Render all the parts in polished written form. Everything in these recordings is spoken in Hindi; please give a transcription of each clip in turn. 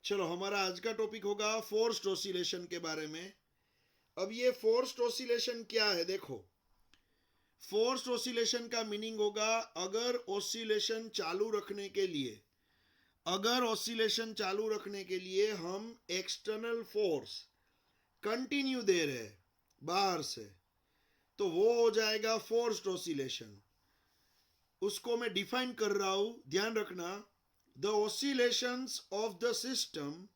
चलो, हमारा आज का टॉपिक होगा फोर्स्ड ऑसिलेशन के बारे में। अब ये फोर्स्ड ऑसिलेशन क्या है, देखो। फोर्स्ड ऑसिलेशन का मीनिंग होगा अगर ऑसिलेशन चालू रखने के लिए हम एक्सटर्नल फोर्स कंटिन्यू दे रहे हैं बाहर से, तो वो हो जाएगा फोर्स्ड ऑसिलेशन। उसको मैं डिफाइन कर रहा हूं, ध्यान रखना। The oscillations of the system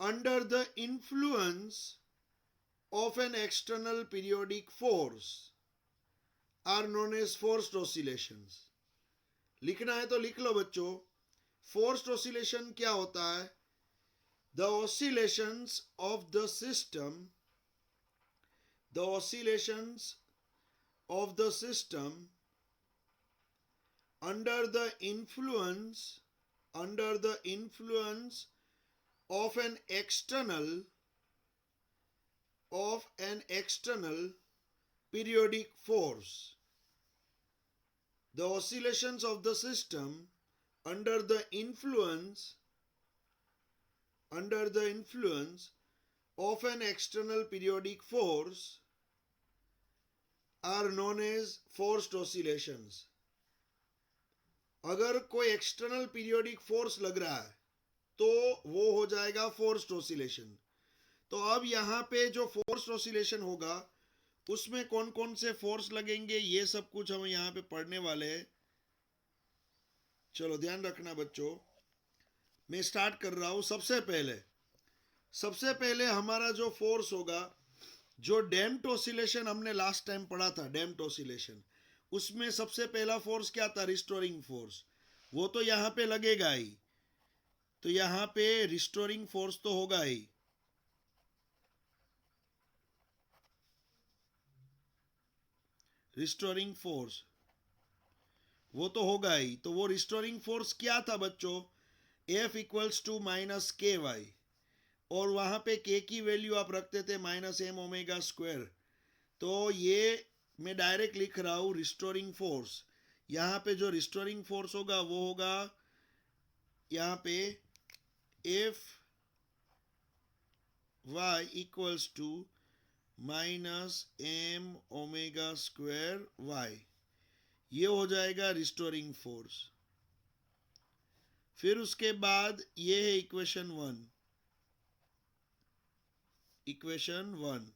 under the influence of an external periodic force are known as forced oscillations. लिखना है तो लिख लो बच्चों। forced oscillation क्या होता है? the oscillations of the system under the influence of an external periodic force. The oscillations of the system under the influence of an external periodic force are known as forced oscillations. अगर कोई एक्सटर्नल पीरियोडिक फोर्स लग रहा है तो वो हो जाएगा फोर्स्ड ऑसिलेशन। तो अब यहां पे जो फोर्स्ड ऑसिलेशन होगा उसमें कौन कौन से फोर्स लगेंगे, ये सब कुछ हम यहां पे पढ़ने वाले हैं। चलो ध्यान रखना बच्चों, मैं स्टार्ट कर रहा हूं। सबसे पहले हमारा जो फोर्स होगा, जो डैम्प्ड ऑसिलेशन हमने लास्ट टाइम पढ़ा था, डैम्प्ड ऑसिलेशन, उसमें सबसे पहला फोर्स क्या था? Restoring force. वो तो यहां पे लगेगा ही, तो यहां पे रिस्टोरिंग फोर्स तो होगा ही। रिस्टोरिंग फोर्स वो तो होगा ही। तो वो रिस्टोरिंग फोर्स क्या था बच्चों? F इक्वल्स टू माइनस के वाई, और वहां पे के की वैल्यू आप रखते थे माइनस एम ओमेगा स्क्वायर। तो ये मैं डायरेक्ट लिख रहा हूं रिस्टोरिंग फोर्स। यहां पे जो रिस्टोरिंग फोर्स होगा वो होगा यहां पे F Y equals to minus M omega square Y. ये हो जाएगा रिस्टोरिंग फोर्स। फिर उसके बाद ये है इक्वेशन वन।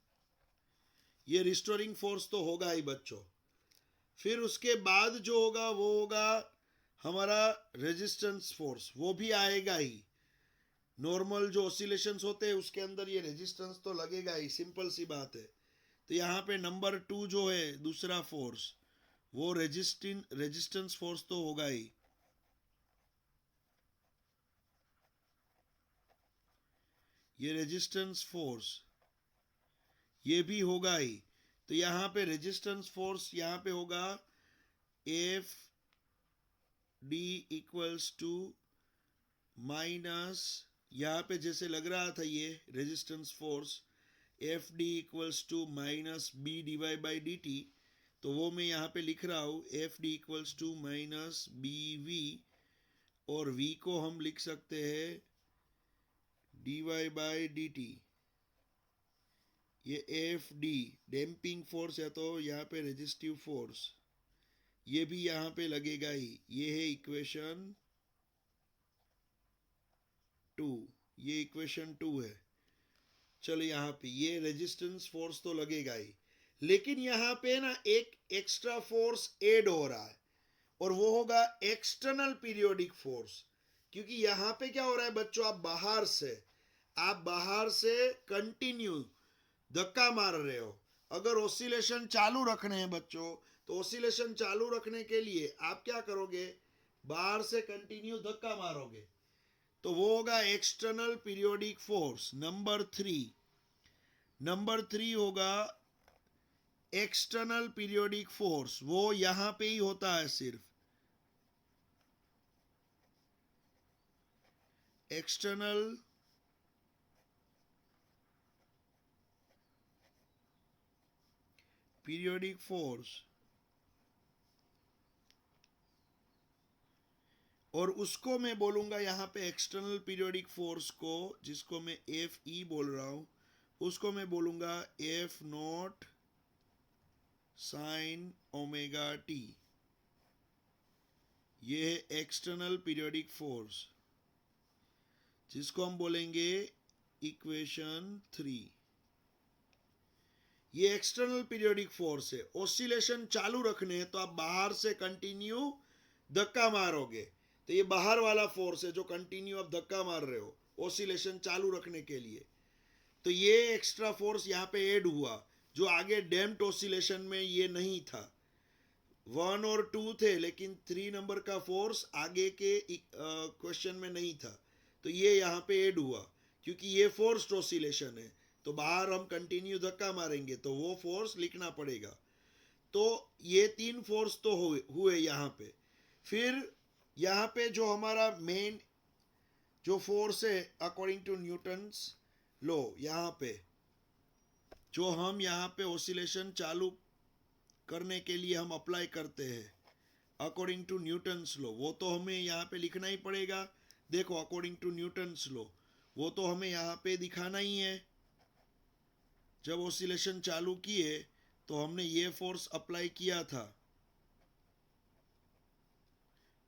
ये रिस्टोरिंग फोर्स तो होगा ही बच्चों। फिर उसके बाद जो होगा वो होगा हमारा रेजिस्टेंस फोर्स, वो भी आएगा ही। नॉर्मल जो ऑसिलेशंस होते हैं उसके अंदर ये रेजिस्टेंस तो लगेगा ही, सिंपल सी बात है। तो यहाँ पे नंबर 2 जो है दूसरा फोर्स, वो रेजिस्टेंस फोर्स तो होगा ही। ये रेजिस्टेंस फोर्स ये भी होगा ही। तो यहाँ पे रेजिस्टेंस फोर्स यहाँ पे होगा F D equals to minus, यहाँ पे जैसे लग रहा था ये resistance force F D equals to minus B D Y by D T, तो वो मैं यहाँ पे लिख रहा हूँ F D equals to minus B V, और v को हम लिख सकते हैं D Y by D T. ये एफ डी डैम्पिंग फोर्स है, तो यहाँ पे रेजिस्टिव फोर्स ये भी यहाँ पे लगेगा ही। ये है इक्वेशन 2, ये इक्वेशन 2 है। चलो यहाँ पे ये रेजिस्टेंस फोर्स तो लगेगा ही, लेकिन यहाँ पे ना एक एक्स्ट्रा फोर्स ऐड हो रहा है, और वो होगा एक्सटर्नल पीरियोडिक फोर्स। क्योंकि यहाँ पे क्या हो रहा है बच्चों, आप बाहर से कंटिन्यू धक्का मार रहे हो। अगर ऑसिलेशन चालू रखने हैं बच्चों, तो ऑसिलेशन चालू रखने के लिए आप क्या करोगे? बाहर से कंटिन्यू धक्का मारोगे, तो वो होगा external periodic force. Number three होगा एक्सटर्नल पीरियोडिक फोर्स, वो यहां पे ही होता है सिर्फ। एक्सटर्नल पीरियोडिक फोर्स और उसको मैं बोलूंगा यहाँ पे एक्सटर्नल पीरियोडिक फोर्स को, जिसको मैं एफ ई बोल रहा हूं, उसको मैं बोलूंगा F not sign omega T. ये है एक्सटर्नल पीरियोडिक फोर्स, जिसको हम बोलेंगे इक्वेशन 3। ये एक्सटर्नल पीरियोडिक फोर्स है। ऑसिलेशन चालू रखने हैं तो आप बाहर से कंटिन्यू धक्का मारोगे, तो ये बाहर वाला फोर्स है जो कंटिन्यू आप धक्का मार रहे हो ऑसिलेशन चालू रखने के लिए। तो ये एक्स्ट्रा फोर्स यहाँ पे ऐड हुआ, जो आगे डैम्प्ड ऑसिलेशन में ये नहीं था। 1 और 2 थे, लेकिन 3 नंबर का फोर्स आगे के क्वेश्चन में नहीं था, तो ये यहाँ पे ऐड हुआ। क्योंकि ये फोर्स्ड ऑसिलेशन है, तो बाहर हम कंटिन्यू धक्का मारेंगे तो वो फोर्स लिखना पड़ेगा। तो ये 3 फोर्स तो हुए यहाँ पे। फिर यहाँ पे जो हमारा मेन जो फोर्स है अकॉर्डिंग टू न्यूटन्स लॉ, यहाँ पे जो हम यहाँ पे ऑसिलेशन चालू करने के लिए हम अप्लाई करते हैं अकॉर्डिंग टू न्यूटन्स लॉ, वो तो हमें यहाँ पे लिखना ही पड़ेगा। देखो, अकॉर्डिंग टू न्यूटन्स लॉ वो तो हमें यहाँ पे दिखाना ही है। जब ऑसिलेशन चालू किए तो हमने ये फोर्स अप्लाई किया था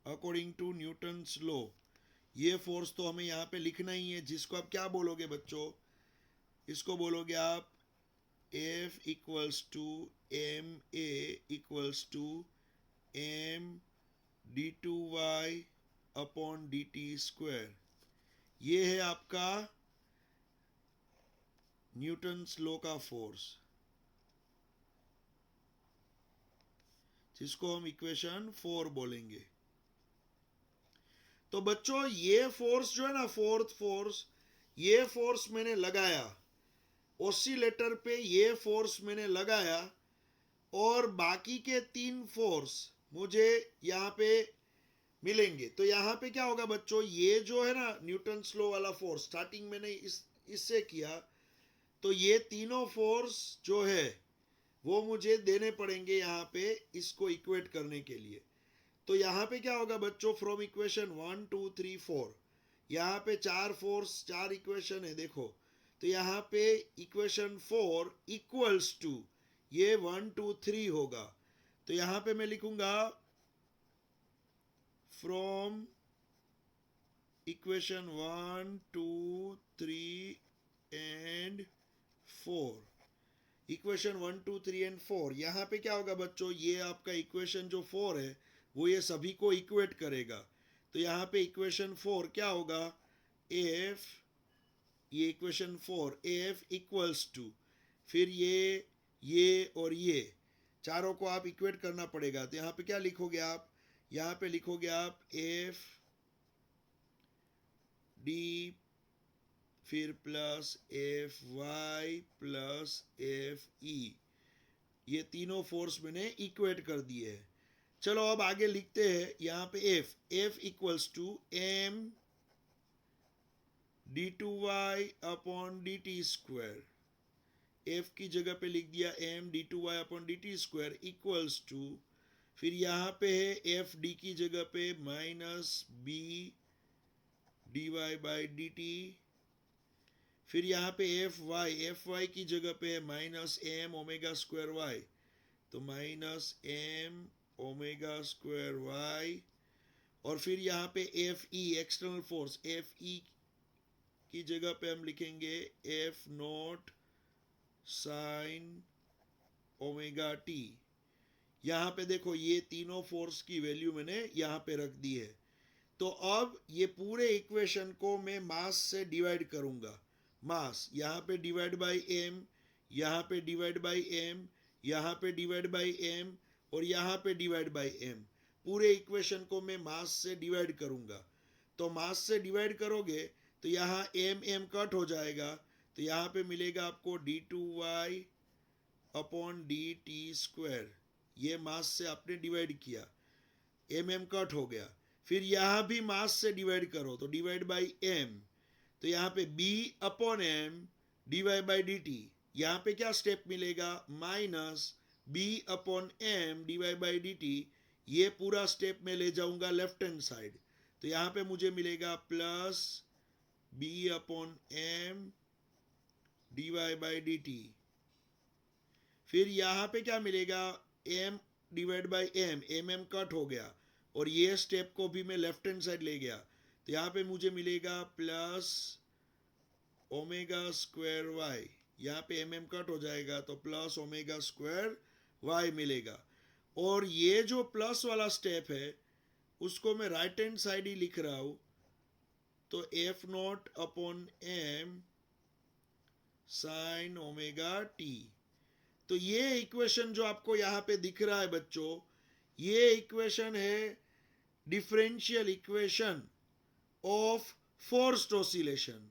अकॉर्डिंग टू न्यूटन्स लॉ। ये फोर्स तो हमें यहाँ पे लिखना ही है, जिसको आप क्या बोलोगे बच्चों? इसको बोलोगे आप F equals to M A equals to M D two Y upon D T square. ये है आपका न्यूटन्स लॉ का फोर्स, जिसको हम इक्वेशन 4 बोलेंगे। तो बच्चों, ये फोर्स जो है ना, फोर्थ फोर्स, ये फोर्स मैंने लगाया ऑसिलेटर पे, ये फोर्स मैंने लगाया, और बाकी के 3 फोर्स मुझे यहाँ पे मिलेंगे। तो यहाँ पे क्या होगा बच्चों, ये जो है ना न्यूटन्स लॉ वाला फोर्स, स्टार्टिंग मैंने इससे किया, तो ये तीनों फोर्स जो है वो मुझे देने पड़ेंगे यहाँ पे इसको इक्वेट करने के लिए। तो यहाँ पे क्या होगा बच्चों, फ्रॉम इक्वेशन 1 2 3 4, यहाँ पे 4 फोर्स 4 इक्वेशन है देखो। तो यहाँ पे इक्वेशन 4 इक्वल्स टू ये 1 2 3 होगा। तो यहाँ पे मैं लिखूंगा from equation 1 2 3 and 4, equation 1 2 3 and 4। यहाँ पे क्या होगा बच्चों, ये आपका इक्वेशन जो 4 है वो ये सभी को इक्वेट करेगा। तो यहाँ पे इक्वेशन 4 क्या होगा, एफ, ये इक्वेशन 4 एफ इक्वल्स टू, फिर ये और ये चारों को आप इक्वेट करना पड़ेगा। तो यहाँ पे क्या लिखोगे आप, यहाँ पे लिखोगे आप एफ डी, फिर plus F Y plus F E, ये तीनों फोर्स मैंने इक्वेट कर दिए हैं। चलो अब आगे लिखते हैं। यहाँ पे F equals to M D two Y upon D T square, F की जगह पे लिख दिया M D two Y upon D T square equals to, फिर यहाँ पे है एफ डी की जगह पे minus B D Y by D T, फिर यहाँ पे एफ वाई की जगह पे है minus M omega square Y, तो minus M omega square Y, और फिर यहाँ पे F E external force, F E की जगह पे हम लिखेंगे F not sign omega T. यहाँ पे देखो, ये तीनों फोर्स की वैल्यू मैंने यहाँ पे रख दी है। तो अब ये पूरे इक्वेशन को मैं मास से डिवाइड करूंगा। मास यहाँ पे डिवाइड बाई एम, यहाँ पे डिवाइड बाई एम, यहाँ पे डिवाइड बाई एम, और यहाँ पे डिवाइड बाई एम। पूरे इक्वेशन को मैं मास से डिवाइड करूंगा। तो मास से डिवाइड करोगे तो यहाँ एम एम कट हो जाएगा, तो यहाँ पे मिलेगा आपको D two Y upon D T square. ये मास से आपने डिवाइड किया, एम एम कट हो गया। फिर यहाँ भी मास से डिवाइड करो तो डिवाइड बाई एम, तो यहाँ पे B upon M D Y by D T. यहाँ पे क्या स्टेप मिलेगा, minus B upon M D Y by D T. ये पूरा स्टेप में ले जाऊंगा लेफ्ट हैंड साइड, तो यहाँ पे मुझे मिलेगा plus B upon M D Y by D T. फिर यहाँ पे क्या मिलेगा, M divide by M, M cut हो गया और ये स्टेप को भी मैं लेफ्ट हैंड साइड ले गया, तो यहाँ पे मुझे मिलेगा प्लस ओमेगा स्क्वायर वाई। यहाँ पे एम कट हो जाएगा तो प्लस ओमेगा स्क्वायर वाई मिलेगा। और ये जो प्लस वाला स्टेप है उसको मैं राइट हैंड साइड ही लिख रहा हूं, तो F nought upon M sine omega T. तो ये इक्वेशन जो आपको यहाँ पे दिख रहा है बच्चों, ये इक्वेशन है differential equation of forced oscillation.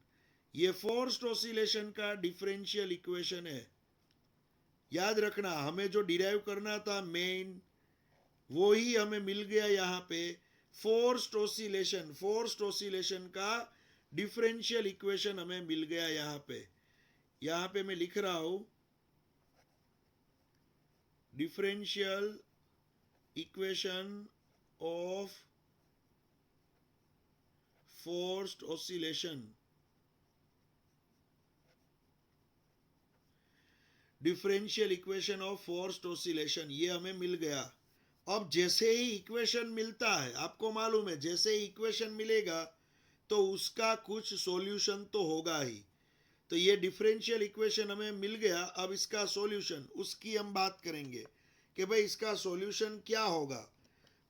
ये फोर्स्ड ऑसिलेशन का डिफरेंशियल इक्वेशन है। याद रखना, हमें जो डिराइव करना था मेन, वो ही हमें मिल गया यहाँ पे। फोर्स्ड ऑसिलेशन का डिफरेंशियल इक्वेशन हमें मिल गया यहाँ पे। यहाँ पे मैं लिख रहा हूं differential equation of forced oscillation. Differential equation of forced oscillation ये हमें मिल गया। अब जैसे ही इक्वेशन मिलता है, आपको मालूम है जैसे ही इक्वेशन मिलेगा तो उसका कुछ सॉल्यूशन तो होगा ही। तो ये डिफरेंशियल इक्वेशन हमें मिल गया, अब इसका सॉल्यूशन, उसकी हम बात करेंगे कि भाई इसका सॉल्यूशन क्या होगा।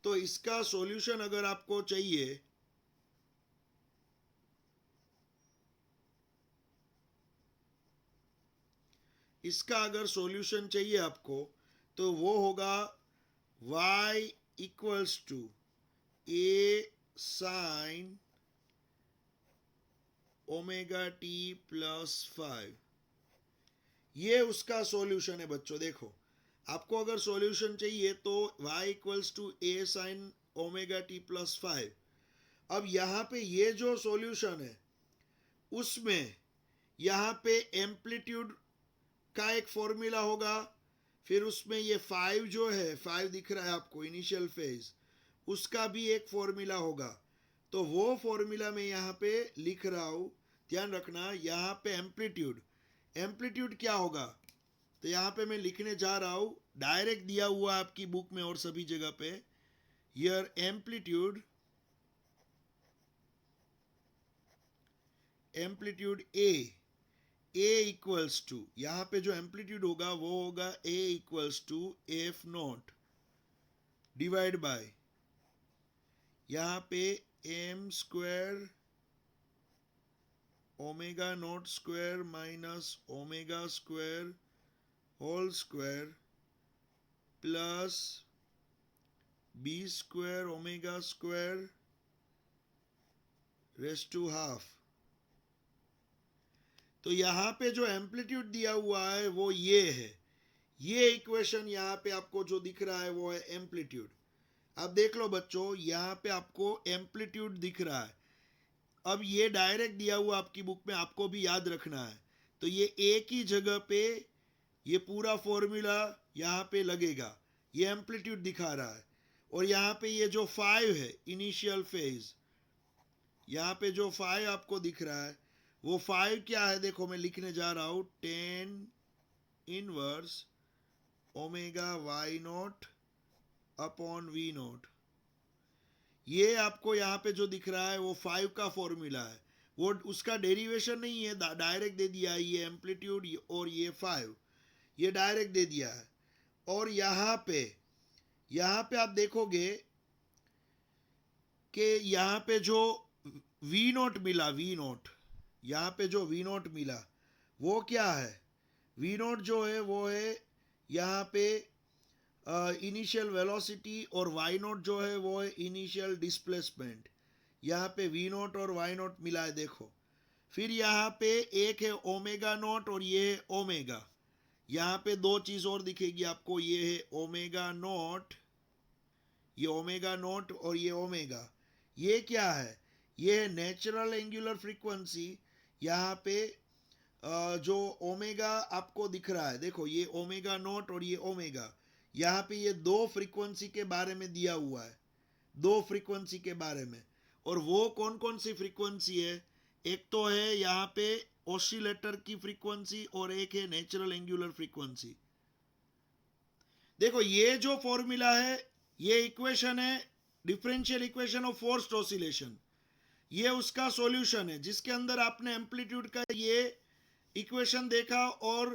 तो इसका सॉल्यूशन अगर आपको चाहिए, इसका अगर सॉल्यूशन चाहिए आपको, तो वो होगा y equals to A sine omega T plus 5। ये उसका सॉल्यूशन है बच्चों। देखो, आपको अगर सॉल्यूशन चाहिए तो y equals to A sine omega T plus 5। अब यहाँ पे ये जो सॉल्यूशन है उसमें यहाँ पे एम्पलीट्यूड का एक फॉर्मूला होगा, फिर उसमें ये 5 जो है, 5 दिख रहा है आपको इनिशियल फेज, उसका भी एक फॉर्मूला होगा। तो वो फॉर्मूला मैं यहाँ पे लिख रहा हूं, ध्यान रखना। यहाँ पे एम्पलीट्यूड क्या होगा, तो यहाँ पे मैं लिखने जा रहा हूं, डायरेक्ट दिया हुआ आपकी बुक में और सभी जगह पे, here amplitude A equals to, यहां पे जो एम्पलीट्यूड होगा वो होगा A equals to F naught divide by, यहां पे M square omega not square minus omega square whole square plus B square omega square raise to half. तो यहाँ पे जो एम्पलीट्यूड दिया हुआ है वो ये है। ये इक्वेशन यहाँ पे आपको जो दिख रहा है वो है एम्पलीट्यूड। अब देख लो बच्चों, यहाँ पे आपको एम्पलीट्यूड दिख रहा है। अब ये डायरेक्ट दिया हुआ आपकी बुक में, आपको भी याद रखना है। तो ये एक ही जगह पे ये पूरा फॉर्मूला यहाँ पे लगेगा। ये एम्पलीट्यूड दिखा रहा है और यहाँ पे ये जो 5 है इनिशियल फेज, यहाँ पे जो 5 आपको दिख रहा है वो 5 क्या है, देखो मैं लिखने जा रहा हूं, 10 inverse omega Y nought upon V nought. ये आपको यहाँ पे जो दिख रहा है वो 5 का फॉर्मूला है, वो उसका डेरिवेशन नहीं है, डायरेक्ट दे दिया है। ये एम्पलीट्यूड और ये 5 ये डायरेक्ट दे दिया है। और यहाँ पे आप देखोगे कि यहाँ पे जो वी नॉट मिला, यहाँ पे जो वी नॉट मिला वो क्या है, वी नॉट जो है वो है यहाँ पे इनिशियल वेलोसिटी, और वाई नॉट जो है वो है इनिशियल डिस्प्लेसमेंट। यहाँ पे वी नॉट और वाई नॉट मिला है, देखो। फिर यहाँ पे एक है ओमेगा नॉट और ये है ओमेगा। यहाँ पे दो चीज और दिखेगी आपको, ये है ओमेगा नॉट, ये ओमेगा नॉट और ये ओमेगा। ये क्या है, ये है नेचुरल एंगुलर फ्रीक्वेंसी। यहाँ पे जो ओमेगा आपको दिख रहा है, देखो ये ओमेगा नॉट और ये ओमेगा, यहाँ पे ये दो फ्रीक्वेंसी के बारे में दिया हुआ है, दो फ्रीक्वेंसी के बारे में। और वो कौन कौन सी फ्रीक्वेंसी है? एक तो है यहाँ पे ऑसिलेटर की फ्रीक्वेंसी और एक है नेचुरल एंगुलर फ्रीक्वेंसी। देखो ये जो फॉर्मूला है, ये इक्वेशन है differential equation of forced oscillation, ये उसका सॉल्यूशन है जिसके अंदर आपने एम्पलीट्यूड का ये इक्वेशन देखा और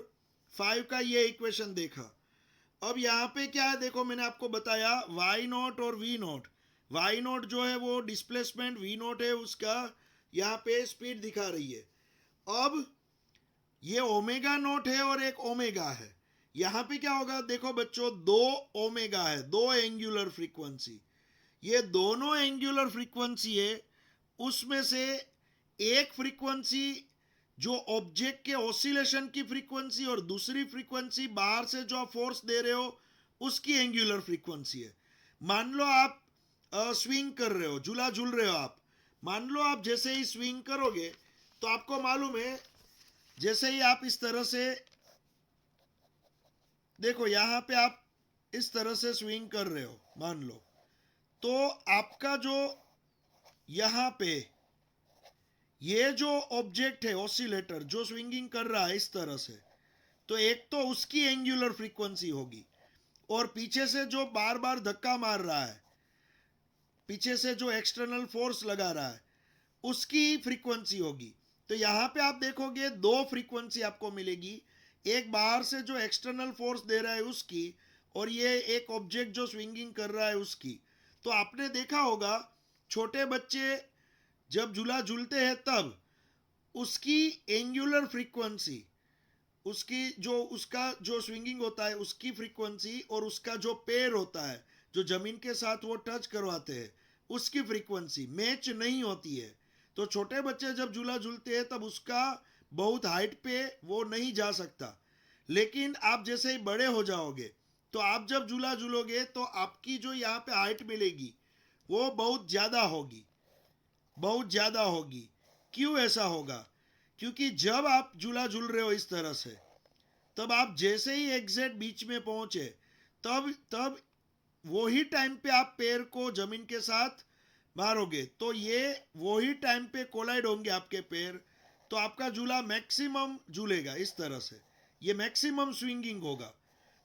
5 का ये इक्वेशन देखा। अब यहाँ पे क्या है, देखो मैंने आपको बताया y नॉट और v नॉट। y नॉट जो है वो डिस्प्लेसमेंट, v नॉट है उसका यहाँ पे स्पीड दिखा रही है। अब ये ओमेगा नॉट है और एक ओमेगा है। यहाँ पे क्या होगा, देखो बच्चों, दो ओमेगा है, दो एंगुलर फ्रीक्वेंसी। ये दोनों एंगुलर फ्रीक्वेंसी है, उसमें से एक फ्रीक्वेंसी जो ऑब्जेक्ट के ऑसिलेशन की फ्रीक्वेंसी और दूसरी फ्रीक्वेंसी बाहर से जो आप फोर्स दे रहे हो उसकी एंगुलर फ्रीक्वेंसी है। मान लो आप स्विंग कर रहे हो, झूला झूल रहे हो आप। मान लो आप जैसे ही स्विंग करोगे तो आपको मालूम है, जैसे ही आप इस तरह से, देखो यहां पे आप इस तरह से स्विंग कर रहे हो मान लो, तो आपका जो यहां पे ये जो ऑब्जेक्ट है ऑसिलेटर जो स्विंगिंग कर रहा है इस तरह से, तो एक तो उसकी एंगुलर फ्रीक्वेंसी होगी और पीछे से जो बार बार धक्का मार रहा है, पीछे से जो एक्सटर्नल फोर्स लगा रहा है उसकी फ्रीक्वेंसी होगी। तो यहां पे आप देखोगे दो फ्रीक्वेंसी आपको मिलेगी, एक बाहर से जो एक्सटर्नल फोर्स दे रहा है उसकी, और ये एक ऑब्जेक्ट जो स्विंगिंग कर रहा है उसकी। तो आपने देखा होगा छोटे बच्चे जब झूला झूलते हैं तब उसकी एंगुलर फ्रीक्वेंसी, उसकी जो उसका जो स्विंगिंग होता है उसकी फ्रीक्वेंसी और उसका जो पैर होता है जो जमीन के साथ वो टच करवाते हैं उसकी फ्रीक्वेंसी मैच नहीं होती है। तो छोटे बच्चे जब झूला झूलते हैं तब उसका बहुत हाइट पे वो नहीं जा सकता, लेकिन आप जैसे ही बड़े हो जाओगे तो आप जब झूला झूलोगे तो आपकी जो यहाँ पे हाइट मिलेगी वो बहुत ज़्यादा होगी, बहुत ज़्यादा होगी। क्यों ऐसा होगा? क्योंकि जब आप झूला झूल रहे हो इस तरह से, तब आप जैसे ही एग्जैक्ट बीच में पहुंचे तब तब वही टाइम पे आप पैर को जमीन के साथ मारोगे, तो ये वही टाइम पे कोलाइड होंगे आपके पैर, तो आपका झूला मैक्सिमम झूलेगा इस तरह से, ये मैक्सिमम स्विंगिंग होगा।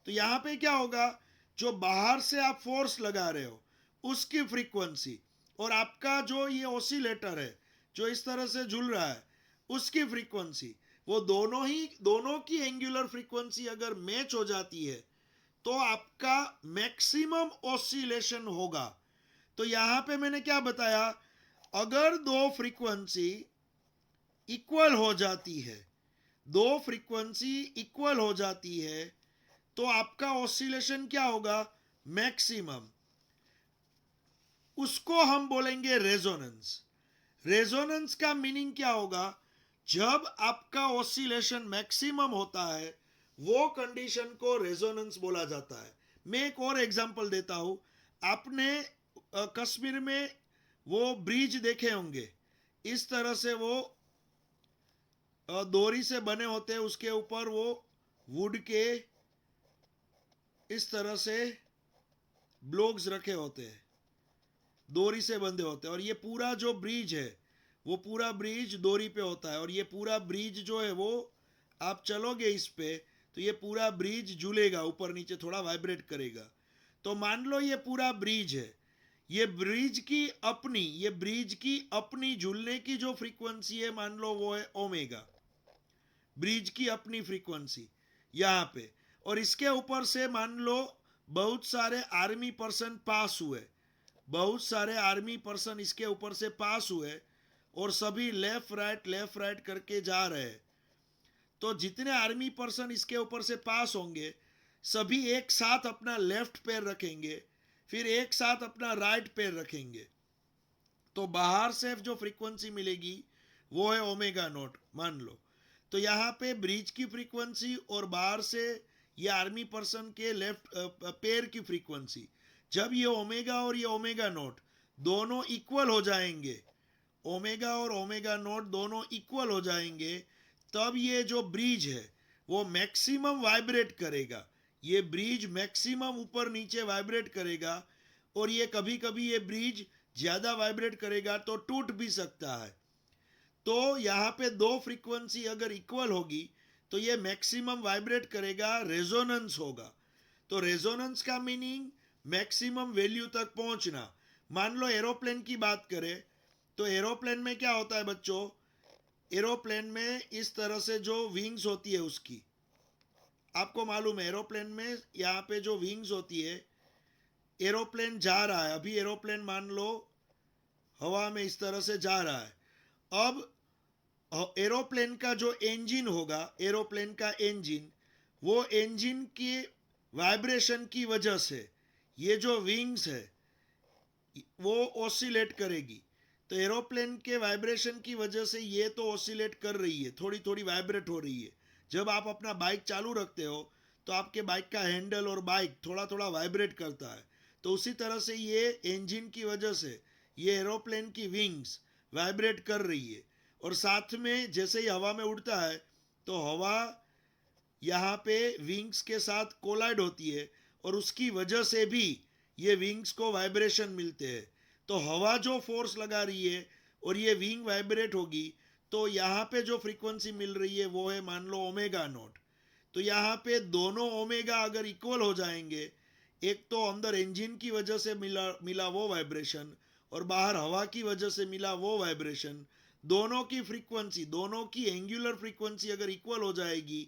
तो यहाँ पे क्या होगा, जो बाहर से आप फोर्स लगा रहे हो उसकी फ्रीक्वेंसी और आपका जो ये ऑसिलेटर है जो इस तरह से झूल रहा है उसकी फ्रीक्वेंसी, वो दोनों की एंगुलर फ्रीक्वेंसी अगर मैच हो जाती है तो आपका मैक्सिमम ऑसिलेशन होगा। तो यहां पे मैंने क्या बताया, अगर दो फ्रीक्वेंसी इक्वल हो जाती है, दो फ्रीक्वेंसी इक्वल हो जाती है तो आपका ऑसिलेशन क्या होगा, मैक्सिमम। उसको हम बोलेंगे रेजोनेंस। रेजोनेंस का मीनिंग क्या होगा, जब आपका ऑसिलेशन मैक्सिमम होता है वो कंडीशन को रेजोनेंस बोला जाता है। मैं एक और एग्जांपल देता हूं, आपने कश्मीर में वो ब्रिज देखे होंगे, इस तरह से वो डोरी से बने होते हैं, उसके ऊपर वो वुड के इस तरह से ब्लॉक्स रखे होते हैं, डोरी से बंधे होते हैं, और ये पूरा जो ब्रिज है वो पूरा ब्रिज डोरी पे होता है, और ये पूरा ब्रिज जो है वो आप चलोगे इस पे तो ये पूरा ब्रिज झूलेगा, ऊपर नीचे थोड़ा वाइब्रेट करेगा। तो मान लो ये पूरा ब्रिज है, ये ब्रिज की अपनी झूलने की जो फ्रीक्वेंसी है मान लो वो है ओमेगा, ब्रिज की अपनी फ्रीक्वेंसी यहाँ पे, और इसके ऊपर से मान लो बहुत सारे आर्मी पर्सन पास हुए, बहुत सारे आर्मी पर्सन इसके ऊपर से पास हुए और सभी लेफ्ट राइट करके जा रहे हैं। तो जितने आर्मी पर्सन इसके ऊपर से पास होंगे सभी एक साथ अपना लेफ्ट पैर रखेंगे, फिर एक साथ अपना राइट पैर रखेंगे, तो बाहर से जो फ्रीक्वेंसी मिलेगी वो है ओमेगा नॉट मान लो। तो यहाँ पे ब्रिज की फ्रीक्वेंसी और बाहर से ये आर्मी पर्सन के लेफ्ट पैर की फ्रीक्वेंसी, जब ये ओमेगा और ये ओमेगा नॉट दोनों इक्वल हो जाएंगे, ओमेगा और ओमेगा नॉट दोनों इक्वल हो जाएंगे, तब ये जो ब्रिज है वो मैक्सिमम वाइब्रेट करेगा, ये ब्रिज मैक्सिमम ऊपर नीचे वाइब्रेट करेगा, और ये कभी कभी ये ब्रिज ज्यादा वाइब्रेट करेगा तो टूट भी सकता है। तो यहाँ पे दो फ्रीक्वेंसी अगर इक्वल होगी तो ये मैक्सिमम वाइब्रेट करेगा, रेजोनेंस होगा। तो रेजोनेंस का मीनिंग मैक्सिमम वैल्यू तक पहुंचना। मान लो एरोप्लेन की बात करें तो एरोप्लेन में क्या होता है बच्चों, एरोप्लेन में इस तरह से जो विंग्स होती है उसकी, आपको मालूम है एरोप्लेन में यहाँ पे जो विंग्स होती है, एरोप्लेन जा रहा है, अभी एरोप्लेन मान लो हवा में इस तरह से जा रहा है। अब एरोप्लेन का जो इंजन होगा, एरोप्लेन का इंजन, वो इंजन की वाइब्रेशन की वजह से ये जो विंग्स है वो ऑसिलेट करेगी। तो एरोप्लेन के वाइब्रेशन की वजह से ये तो ऑसिलेट कर रही है, थोड़ी थोड़ी वाइब्रेट हो रही है। जब आप अपना बाइक चालू रखते हो तो आपके बाइक का हैंडल और बाइक थोड़ा थोड़ा वाइब्रेट करता है। तो उसी तरह से ये इंजन की वजह से ये एरोप्लेन की विंग्स वाइब्रेट कर रही है। और साथ में जैसे ही हवा में उड़ता है तो हवा यहाँ पे विंग्स के साथ कोलाइड होती है और उसकी वजह से भी ये विंग्स को वाइब्रेशन मिलते हैं। तो हवा जो फोर्स लगा रही है और ये विंग वाइब्रेट होगी तो यहाँ पे जो फ्रीक्वेंसी मिल रही है वो है मान लो ओमेगा नॉट। तो यहाँ पे दोनों ओमेगा अगर इक्वल हो जाएंगे, एक तो अंदर इंजन की वजह से मिला वो वाइब्रेशन और बाहर हवा की वजह से मिला वो वाइब्रेशन, दोनों की फ्रीक्वेंसी, दोनों की एंगुलर फ्रीक्वेंसी अगर इक्वल हो जाएगी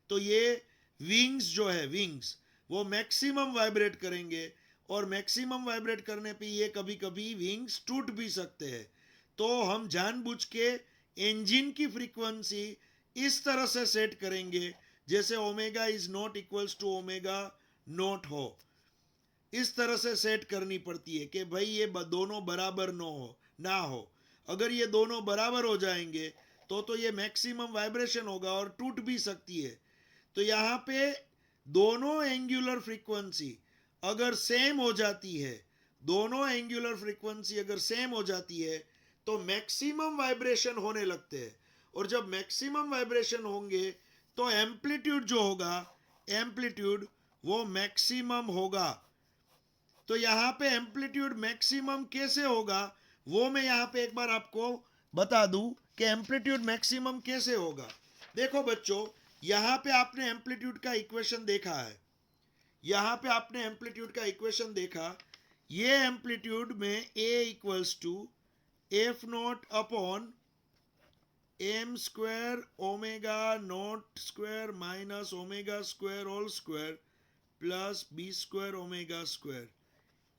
तो ये विंग्स जो है, विंग्स वो मैक्सिमम वाइब्रेट करेंगे। और मैक्सिमम वाइब्रेट करने पे ये कभी कभी विंग्स टूट भी सकते हैं। तो हम जानबूझ के इंजन की फ्रीक्वेंसी इस तरह से सेट करेंगे जैसे omega is not equals to omega nought हो। इस तरह से सेट करनी पड़ती है कि भाई ये दोनों बराबर ना हो। अगर ये दोनों बराबर हो जाएंगे तो ये मैक्सिमम वाइब्रेशन होगा और टूट भी सकती है। तो यहाँ पे दोनों एंगुलर फ्रीक्वेंसी अगर सेम हो जाती है, दोनों एंगुलर फ्रीक्वेंसी अगर सेम हो जाती है तो मैक्सिमम वाइब्रेशन होने लगते हैं। और जब मैक्सिमम वाइब्रेशन होंगे तो एम्पलीट्यूड जो होगा, एम्पलीट्यूड वो मैक्सिमम होगा। तो यहाँ पे एम्पलीट्यूड मैक्सिमम कैसे होगा वो मैं यहाँ पे एक बार आपको बता दूं कि एम्पलीट्यूड मैक्सिमम कैसे होगा। देखो बच्चों, यहाँ पे आपने एम्पलीट्यूड का इक्वेशन देखा है, यहाँ पे आपने एम्पलीट्यूड का इक्वेशन देखा। ये एम्पलीट्यूड में a equals to F nought upon M square omega not square minus omega square whole square plus B square omega square,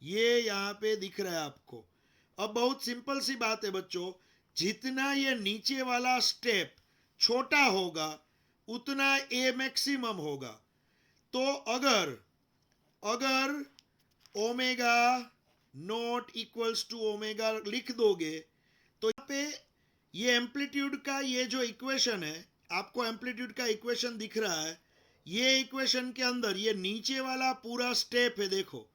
ये यहाँ पे दिख रहा है आपको। अब बहुत सिंपल सी बात है बच्चों, जितना ये नीचे वाला स्टेप छोटा होगा उतना ए मैक्सिमम होगा। तो अगर omega nought equals to omega लिख दोगे तो यहाँ पे ये एम्पलीट्यूड का ये जो इक्वेशन है, आपको एम्पलीट्यूड का इक्वेशन दिख रहा है, ये इक्वेशन के अंदर ये नीचे वाला पूरा स्टेप है, देखो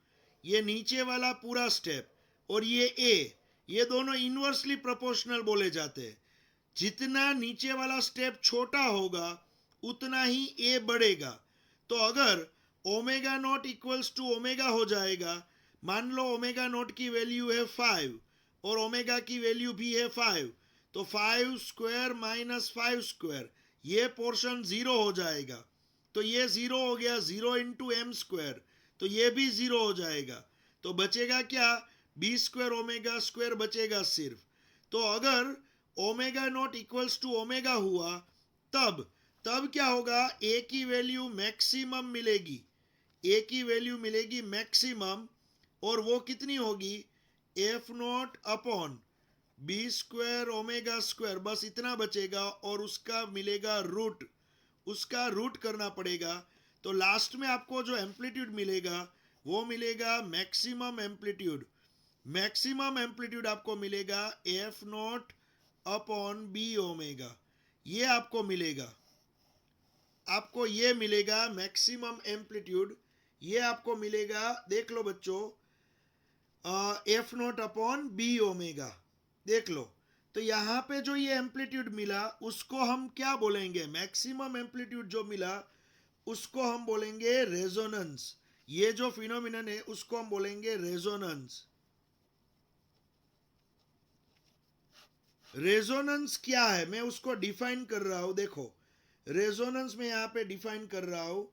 ये नीचे वाला पूरा स्टेप और ये ए, ये दोनों इनवर्सली प्रोपोर्शनल बोले जाते हैं। जितना नीचे वाला स्टेप छोटा होगा उतना ही ए बढ़ेगा। तो अगर omega nought equals to omega हो जाएगा, मान लो ओमेगा नॉट की वैल्यू है 5 और ओमेगा की वैल्यू भी है 5, तो 5 स्क्वायर माइनस 5 स्क्वायर, ये पोर्शन 0 हो जाएगा। तो ये 0 हो गया, 0 इंटू एम स्क्वायर, तो ये भी 0 हो जाएगा। तो बचेगा क्या, बी स्क्वायर ओमेगा स्क्वायर बचेगा सिर्फ। तो अगर omega nought equals to omega हुआ तब क्या होगा, ए की वैल्यू मैक्सिमम मिलेगी, ए की वैल्यू मिलेगी मैक्सिमम, और वो कितनी होगी, F nought upon B square omega square, बस इतना बचेगा और उसका मिलेगा रूट, उसका रूट करना पड़ेगा। तो लास्ट में आपको जो एम्पलीट्यूड मिलेगा वो मिलेगा मैक्सिमम एम्पलीट्यूड। मैक्सिमम एम्पलीट्यूड आपको मिलेगा F nought upon B omega, ये आपको मिलेगा, आपको ये मिलेगा मैक्सिमम एम्पलीट्यूड, ये आपको मिलेगा, देख लो बच्चों, F nought upon B omega, देख लो। तो यहाँ पे जो ये एम्पलीट्यूड मिला उसको हम क्या बोलेंगे, मैक्सिमम एम्पलीट्यूड जो मिला उसको हम बोलेंगे रेजोनेंस। ये जो फिनोमिनन है उसको हम बोलेंगे रेजोनेंस। रेजोनेंस क्या है मैं उसको डिफाइन कर रहा हूं. देखो रेजोनेंस में यहां पे डिफाइन कर रहा हूं.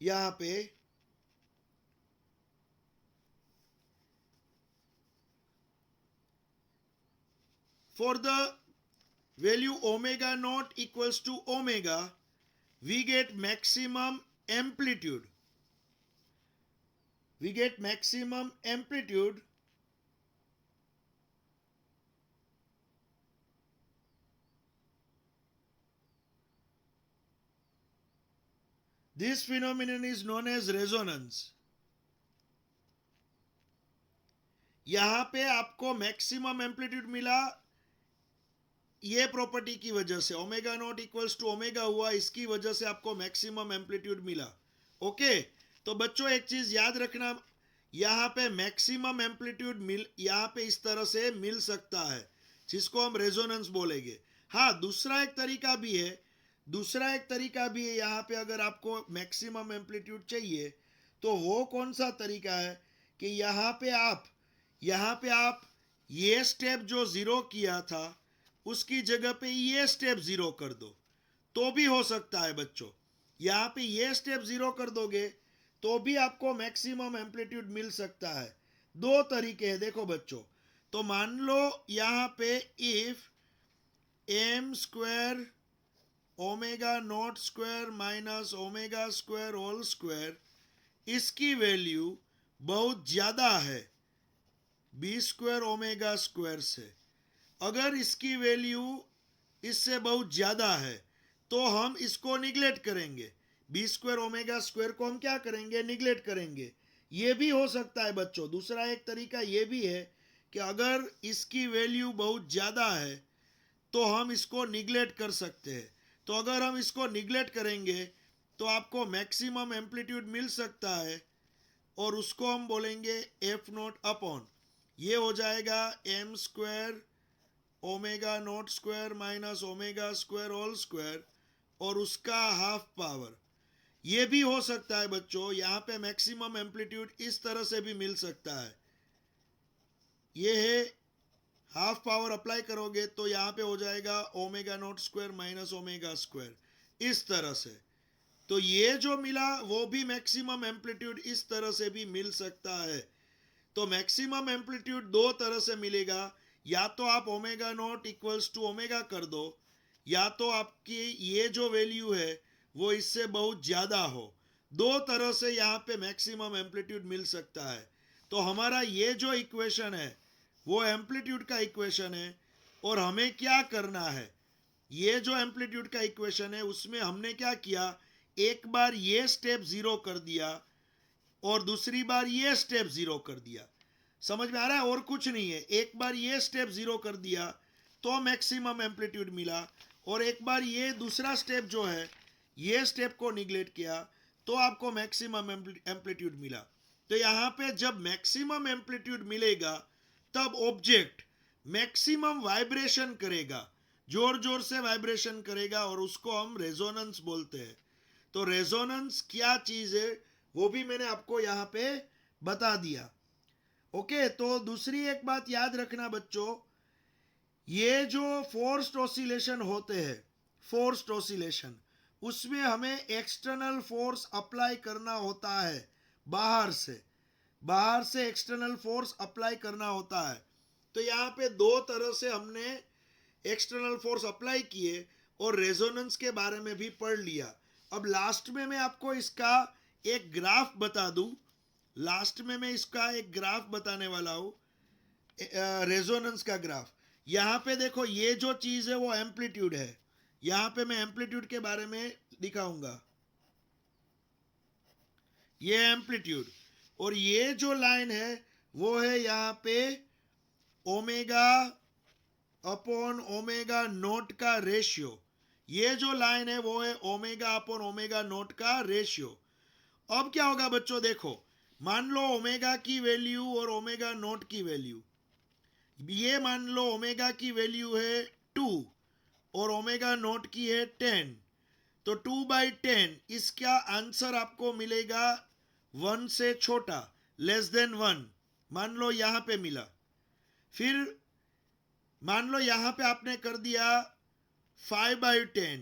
यहां पे for the value omega naught equals to omega, we get maximum amplitude. We get maximum amplitude this phenomenon is known as resonance. यहां पे आपको मैक्सिमम एम्पलीट्यूड मिला ये प्रॉपर्टी की वजह से. Omega nought equals to omega हुआ, इसकी वजह से आपको मैक्सिमम एम्पलीट्यूड मिला. ओके तो बच्चों एक चीज याद रखना, यहां पे मैक्सिमम एम्पलीट्यूड मिल यहां पे इस तरह से मिल सकता है जिसको हम रेजोनेंस बोलेंगे. हाँ दूसरा एक तरीका भी है. यहां पे अगर आपको मैक्सिमम एम्पलीट्यूड चाहिए तो वो कौन सा तरीका है कि यहां पे आप ये स्टेप जो जीरो किया था उसकी जगह पे ये स्टेप जीरो कर दो तो भी हो सकता है बच्चों. यहां पे ये स्टेप जीरो कर दोगे तो भी आपको मैक्सिमम एम्पलीट्यूड मिल सकता है. दो तरीके हैं देखो बच्चों. तो मान लो यहां पे if M square omega not square minus omega square whole square इसकी वैल्यू बहुत ज्यादा है बी स्क्वायर ओमेगा स्क्वायर से. अगर इसकी वैल्यू इससे बहुत ज्यादा है तो हम इसको निगलेक्ट करेंगे. बी स्क्वायर ओमेगा स्क्वायर को हम क्या करेंगे निगलेक्ट करेंगे. ये भी हो सकता है बच्चों. दूसरा एक तरीका ये भी है कि अगर इसकी वैल्यू बहुत ज्यादा है तो हम इसको निगलेक्ट कर सकते हैं. तो अगर हम इसको निगलेक्ट करेंगे तो आपको मैक्सिमम एम्पलीट्यूड मिल सकता है और उसको हम बोलेंगे एफ नॉट अपॉन ये हो जाएगा M square omega not square minus omega square whole square और उसका हाफ पावर. ये भी हो सकता है बच्चों. यहां पे मैक्सिमम एम्पलीट्यूड इस तरह से भी मिल सकता है. ये है हाफ पावर अप्लाई करोगे तो यहां पे हो जाएगा omega naught square minus omega square इस तरह से. तो ये जो मिला वो भी मैक्सिमम एम्पलीट्यूड इस तरह से भी मिल सकता है. तो मैक्सिमम एम्पलीट्यूड दो तरह से मिलेगा. या तो आप omega nought equals to omega कर दो या तो आपकी ये जो वैल्यू है वो इससे बहुत ज्यादा हो. दो तरह से यहां पे मैक्सिमम एम्पलीट्यूड मिल सकता है. तो हमारा ये जो इक्वेशन है वो एम्पलीट्यूड का इक्वेशन है और हमें क्या करना है. ये जो एम्पलीट्यूड का इक्वेशन है उसमें हमने क्या किया, एक बार ये स्टेप जीरो कर दिया और दूसरी बार ये स्टेप जीरो कर दिया. समझ में आ रहा है. और कुछ नहीं है. एक बार ये स्टेप जीरो कर दिया तो मैक्सिमम एम्पलीट्यूड मिला और एक बार ये दूसरा स्टेप जो है ये स्टेप को निगलेक्ट किया तो आपको मैक्सिमम एम्पलीट्यूड मिला. तो यहां पे जब मैक्सिमम एम्पलीट्यूड मिलेगा तब ऑब्जेक्ट मैक्सिमम वाइब्रेशन करेगा, जोर जोर से वाइब्रेशन करेगा और उसको हम रेजोनेंस बोलते हैं. तो रेजोनेंस क्या चीज है वो भी मैंने आपको यहां पे बता दिया. ओके तो दूसरी एक बात याद रखना बच्चों, ये जो फोर्स्ड ऑसिलेशन होते हैं फोर्स्ड ऑसिलेशन उसमें हमें एक्सटर्नल फोर्स अप्लाई करना होता है. बाहर से एक्सटर्नल फोर्स अप्लाई करना होता है. तो यहाँ पे दो तरह से हमने एक्सटर्नल फोर्स अप्लाई किए और रेजोनेंस के बारे में भी पढ़ लिया. अब लास्ट में मैं आपको इसका एक ग्राफ बता दूं. बताने वाला हूं रेजोनेंस का ग्राफ. यहां पे देखो ये जो चीज है वो एम्पलीट्यूड है. यहां पे मैं एम्पलीट्यूड के बारे में दिखाऊंगा. ये एम्पलीट्यूड और ये जो लाइन है वो है यहां पे ओमेगा अपॉन ओमेगा नोट का रेशियो. ये जो लाइन है वो है ओमेगा अपॉन ओमेगा नोट का रेशियो. अब क्या होगा बच्चों, देखो मान लो ओमेगा की वैल्यू और ओमेगा नोट की वैल्यू, ये मान लो ओमेगा की वैल्यू है 2 और ओमेगा नोट की है 10. तो 2/10 इसका आंसर आपको मिलेगा 1 से छोटा लेस देन 1. मान लो यहां पे मिला. फिर मान लो यहां पे आपने कर दिया 5/10,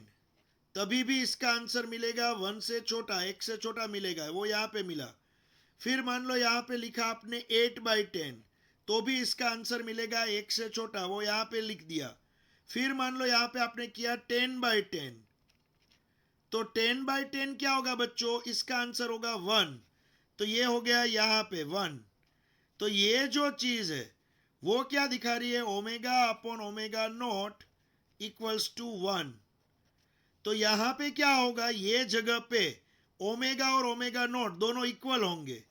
तभी भी इसका आंसर मिलेगा 1 से छोटा, 1 से छोटा मिलेगा, वो यहां पे मिला। फिर मान लो यहां पे लिखा आपने 8/10, तो भी इसका आंसर मिलेगा 1 से छोटा, वो यहां पे लिख दिया। फिर मान लो यहां पे आपने किया 10/10, तो 10/10 क्या होगा बच्चों, इसका आंसर होगा 1, तो ये हो गया यहां पे 1। तो ये जो चीज है वो क्या दिखा रही है, omega upon omega nought equals to 1। तो यहां पे क्या होगा, ये जगह पे ओमेगा और ओमेगा नॉट दोनों इक्वल होंगे,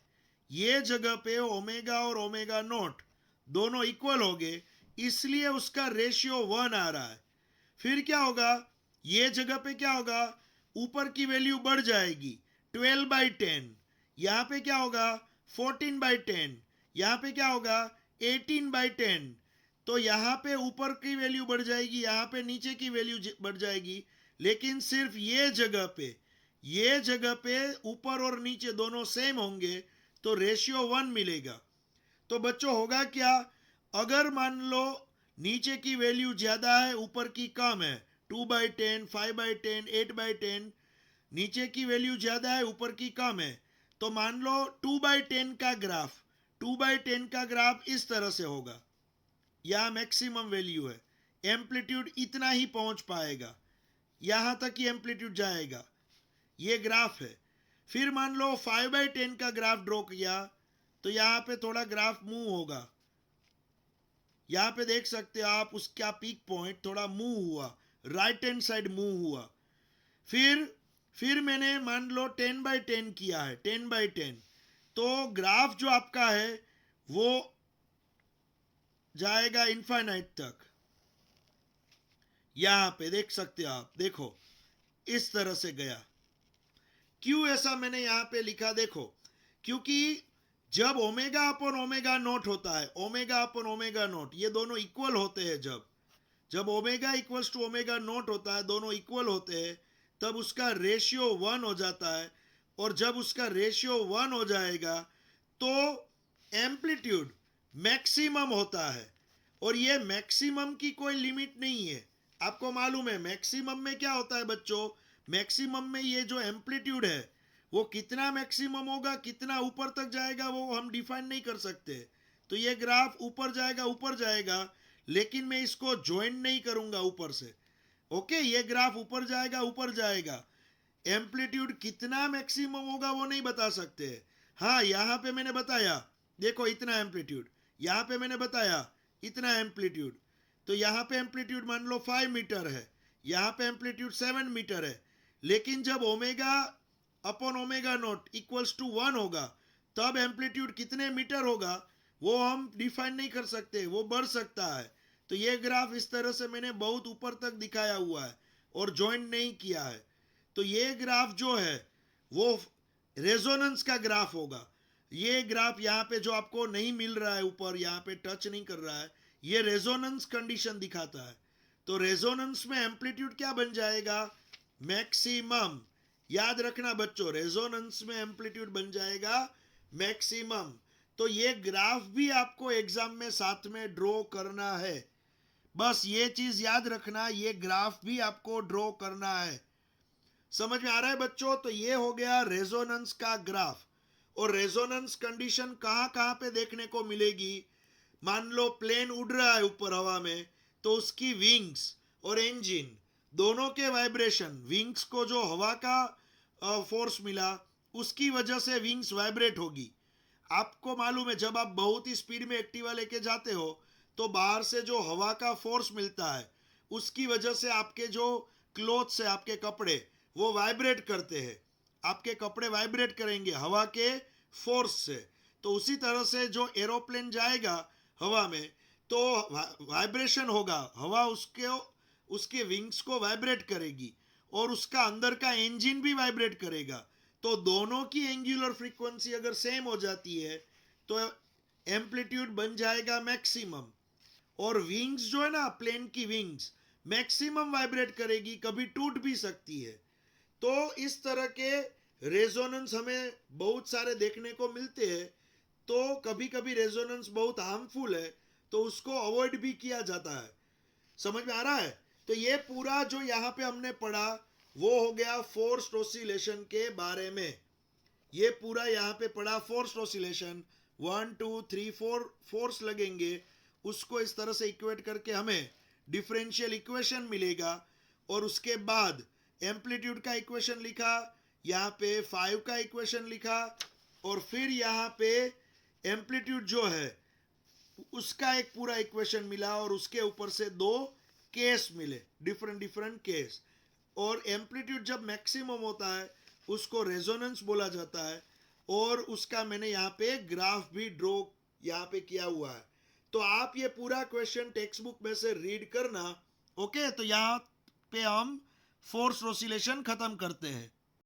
ये जगह पे ओमेगा और ओमेगा नॉट दोनों इक्वल होंगे, इसलिए उसका रेशियो 1 आ रहा है। फिर क्या होगा, ये जगह पे क्या होगा, ऊपर की वैल्यू बढ़ जाएगी, 12/10, यहां पे क्या होगा 14/10, यहां पे क्या होगा 18/10। तो यहां पे ऊपर की वैल्यू बढ़ जाएगी, यहां पे नीचे की वैल्यू बढ़ जाएगी, लेकिन सिर्फ ये जगह पे ऊपर और नीचे दोनों सेम होंगे, तो रेशियो 1 मिलेगा। तो बच्चों होगा क्या, अगर मान लो नीचे की वैल्यू ज्यादा है ऊपर की कम है, 2/10, 5/10, 8/10, नीचे की वैल्यू ज्यादा है ऊपर की कम है, तो मान लो 2/10 का ग्राफ, 2/10 का ग्राफ इस तरह से होगा, यह मैक्सिमम वैल्यू है, एम्पलीट्यूड इतना ही पहुंच पाएगा, यहां तक ही एम्पलीट्यूड जाएगा, ये ग्राफ है। फिर मान लो 5/10 का ग्राफ ड्रॉ किया, तो यहां पे थोड़ा ग्राफ मूव होगा, यहां पे देख सकते हो आप, उसका पीक पॉइंट थोड़ा मूव हुआ, राइट हैंड साइड मूव हुआ। फिर मैंने मान लो 10/10 किया है, 10/10, तो ग्राफ जो आपका है वो जाएगा इनफाइनाइट तक, यहां पे देख सकते हो आप, देखो इस तरह से गया। क्यों ऐसा मैंने यहां पे लिखा, देखो क्योंकि जब ओमेगा अपॉन ओमेगा नॉट होता है, ओमेगा अपॉन ओमेगा नॉट ये दोनों इक्वल होते हैं, जब omega equals to omega nought होता है, दोनों इक्वल होते हैं, तब उसका रेशियो 1 हो जाता है। और जब उसका रेशियो 1 हो जाएगा तो एम्पलीट्यूड मैक्सिमम होता है, और ये मैक्सिमम की कोई लिमिट नहीं है। आपको मालूम है मैक्सिमम में क्या होता है बच्चों, मैक्सिमम में ये जो एम्पलीट्यूड है वो कितना मैक्सिमम होगा, कितना ऊपर तक जाएगा, वो हम डिफाइन नहीं कर सकते। तो ये ग्राफ ऊपर जाएगा, लेकिन मैं इसको ज्वाइन नहीं करूंगा ऊपर से, ओके, ये ग्राफ ऊपर जाएगा, एम्पलीट्यूड कितना मैक्सिमम होगा वो नहीं बता सकते। हाँ, यहां पे मैंने बताया, देखो इतना एम्पलीट्यूड, यहां पे मैंने बताया इतना एम्पलीट्यूड, तो यहां पे एम्पलीट्यूड मान लो 5 मीटर है, यहां पे एम्पलीट्यूड 7 मीटर है, लेकिन जब omega upon omega nought equals to 1 होगा, तब एम्पलीट्यूड कितने मीटर होगा वो हम डिफाइन नहीं कर सकते, वो बढ़ सकता है। तो ये ग्राफ इस तरह से मैंने बहुत ऊपर तक दिखाया हुआ है और ज्वाइन नहीं किया है। तो ये ग्राफ जो है वो रेजोनेंस का ग्राफ होगा। ये ग्राफ यहाँ पे जो आपको नहीं मिल रहा है ऊपर, यहाँ पे टच नहीं कर रहा है, ये रेजोनेंस कंडीशन दिखाता है। तो रेजोनेंस में एम्पलीट्यूड क्या बन जाएगा, मैक्सिमम। याद रखना बच्चों, रेजोनेंस में एम्पलीट्यूड बन जाएगा मैक्सिमम। तो ये ग्राफ भी आपको एग्जाम में साथ में ड्रॉ करना है, बस ये चीज याद रखना, ये ग्राफ भी आपको ड्रॉ करना है। समझ में आ रहा है बच्चों? तो ये हो गया रेजोनेंस का ग्राफ। और रेजोनेंस कंडीशन कहां कहां पे देखने को मिलेगी, मान लो प्लेन उड़ रहा है ऊपर हवा में, तो उसकी विंग्स और इंजन दोनों के वाइब्रेशन, विंग्स को जो हवा का फोर्स मिला उसकी वजह से विंग्स वाइब्रेट होगी। आपको मालूम है जब आप बहुत ही स्पीड में एक्टिवा लेके जाते हो तो बाहर से जो हवा का फोर्स मिलता है उसकी वजह से आपके जो क्लोथ्स है, आपके कपड़े, वो वाइब्रेट करते हैं, आपके कपड़े वाइब्रेट करेंगे हवा के फोर्स से। तो उसी तरह से जो एरोप्लेन जाएगा हवा में तो वाइब्रेशन होगा, हवा उसके विंग्स को वाइब्रेट करेगी और उसका अंदर का इंजन भी वाइब्रेट करेगा। तो दोनों की एंगुलर फ्रीक्वेंसी अगर सेम हो जाती है तो एम्पलीट्यूड बन जाएगा मैक्सिमम। और विंग्स जो है ना, प्लेन की विंग्स मैक्सिमम वाइब्रेट करेगी, कभी टूट भी सकती है। तो इस तरह के रेजोनेंस हमें बहुत सारे देखने को मिलते हैं। तो कभी कभी रेजोनेंस बहुत हार्मफुल है तो उसको अवॉइड भी किया जाता है। समझ में आ रहा है? तो ये पूरा जो यहाँ पे हमने पढ़ा वो हो गया फोर्स्ड ऑसिलेशन के बारे में। ये पूरा यहाँ पे पढ़ा फोर्स्ड ऑसिलेशन, 1 2 3 4 फोर्स लगेंगे, उसको इस तरह से इक्वेट करके हमें डिफरेंशियल इक्वेशन मिलेगा। और उसके बाद एम्पलीट्यूड का इक्वेशन लिखा, यहाँ पे 5 का इक्वेशन लिखा, और फिर यहाँ पे एम्पलीट्यूड जो है उसका एक पूरा इक्वेशन मिला, और उसके ऊपर से 2 केस मिले, डिफरेंट डिफरेंट केस। और एम्पलीट्यूड जब मैक्सिमम होता है उसको रेजोनेंस बोला जाता है, और उसका मैंने यहाँ पे ग्राफ भी ड्रॉ यहाँ पे किया हुआ है। तो आप ये पूरा क्वेश्चन टेक्स्ट बुक में से रीड करना। ओके, तो यहाँ पे हम फोर्स ऑसिलेशन खत्म करते हैं।